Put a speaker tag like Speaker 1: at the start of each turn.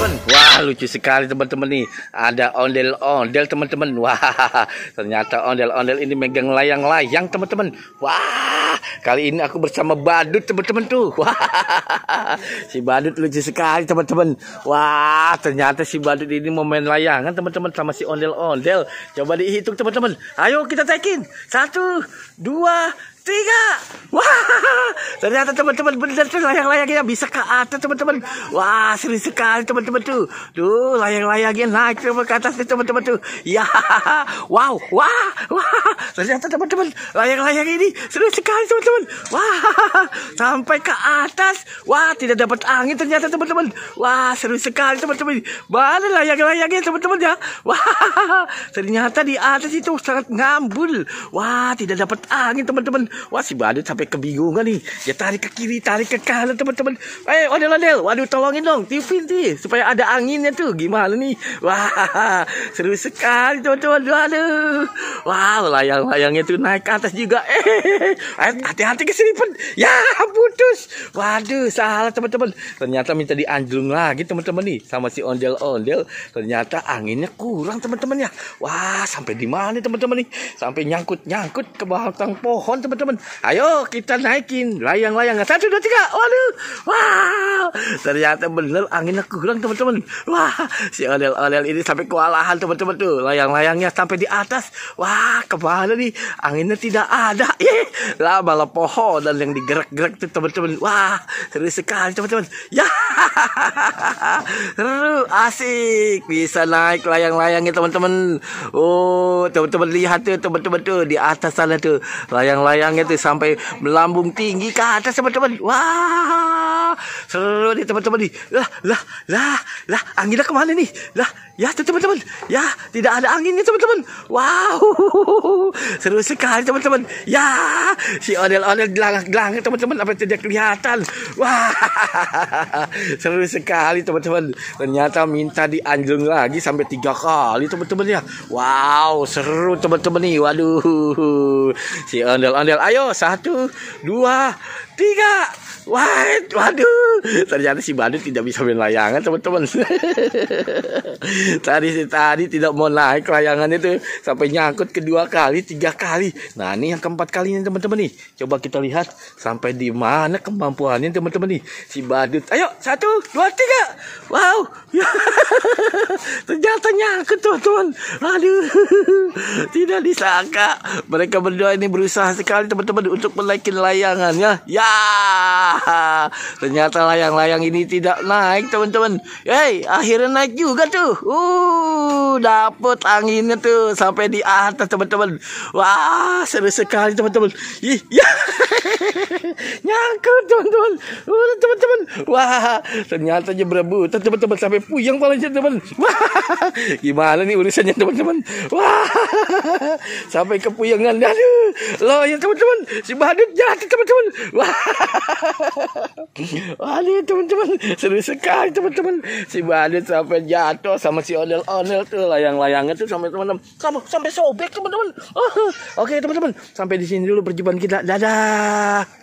Speaker 1: teman-teman. Wah, lucu sekali teman-teman nih. Ada ondel-ondel teman-teman. Wah, ternyata ondel-ondel ini megang layang-layang teman-teman. Wah, kali ini aku bersama badut teman-teman tuh. Wah, si badut lucu sekali teman-teman. Wah, ternyata si badut ini mau main layangan teman-teman sama si ondel-ondel. Coba dihitung teman-teman. Ayo kita taikin. 1, 2, 3. Wah, ternyata teman-teman benar tuh layang-layangnya bisa ke atas teman-teman. Wah, seru sekali teman-teman tuh. Tuh layang-layangnya naik ke atas nih teman-teman tuh. Ya, wow, wah. Ternyata teman-teman layang-layang ini seru sekali teman-teman. Wah, sampai ke atas. Wah, tidak dapat angin ternyata teman-teman. Wah, seru sekali teman-teman. Mana layang-layangnya teman-teman ya. Wah, ternyata di atas itu sangat ngambul. Wah, tidak dapat angin teman-teman. Wah, si badut sampai kebingungan nih. Dia tarik ke kiri, tarik ke kanan teman-teman. Ondel-ondel, waduh tolongin dong, tiupin sih supaya ada anginnya tuh. Gimana nih? Wah, seru sekali teman-teman. Waduh, wow, layang-layangnya tuh naik ke atas juga. Hati-hati keseripan. Ya, putus. Waduh, salah teman-teman. Ternyata minta dianjlung lagi teman-teman nih sama si ondel-ondel. Ternyata anginnya kurang teman-teman ya. Wah, sampai di mana teman-teman nih? Sampai nyangkut-nyangkut ke batang pohon teman-teman. Ayo kita naikin layang-layang. 1, 2, 3. Waduh. Wow. Ternyata bener anginnya kurang teman-teman. Wah, si ondel-ondel ini sampai kewalahan teman-teman tuh. Layang-layangnya sampai di atas. Wah, kemana nih? Anginnya tidak ada. Lah malah pohon dan yang digerak-gerak tuh teman-teman. Wah, seru sekali teman-teman. Ya. Seru, asik. Bisa naik layang-layangnya teman-teman. Oh, teman-teman lihat tuh teman-teman tuh di atas sana tuh. Layang-layangnya tuh sampai melambung tinggi ke atas teman-teman. Wah, seru nih teman-teman nih. Lah, anginnya kemana nih? Lah, ya tuh teman-teman. Ya, tidak ada anginnya teman-teman. Wow, seru sekali teman-teman. Ya, si ondel-ondel gelanggang teman-teman apa tidak kelihatan. Wah, seru sekali teman-teman. Ternyata minta dianjlung lagi sampai 3 kali teman-teman ya. Wow, seru teman-teman nih. Waduh, si ondel-ondel. Ayo 1, 2, 3. Waduh, ternyata si badut tidak bisa main layangan teman-teman. Tadi tidak mau naik layangan itu sampai nyangkut kedua kali, 3 kali. Nah, ini yang keempat kalinya teman-teman nih. Coba kita lihat sampai di mana kemampuannya teman-teman nih si badut. Ayo 1, 2, 3. Wow. Ternyata nyangkut teman-teman. Aduh, tidak disangka mereka berdua ini berusaha sekali teman-teman untuk menaikin layangannya. Ya, ternyata layang-layang ini tidak naik teman-teman. Akhirnya naik juga tuh. Dapet anginnya tuh sampai di atas teman-teman. Wah, seru sekali teman-teman. Ya. Nyangkut teman-teman. Teman-teman. Wah, ternyata dia berebutan teman-teman sampai puyeng palanya teman. Wah, gimana nih urusannya teman-teman? Wah, sampai kepuyengan. Aduh, loh ya teman-teman, si badut jatuh teman-teman. Wah. Waduh teman-teman, seru sekali teman-teman. Si badut sampai jatuh sama si ondel-ondel tuh, layang-layangnya tuh sampai teman-teman sampai sobek teman-teman. Oke teman-teman, sampai di sini dulu perjumpaan kita. Dadah.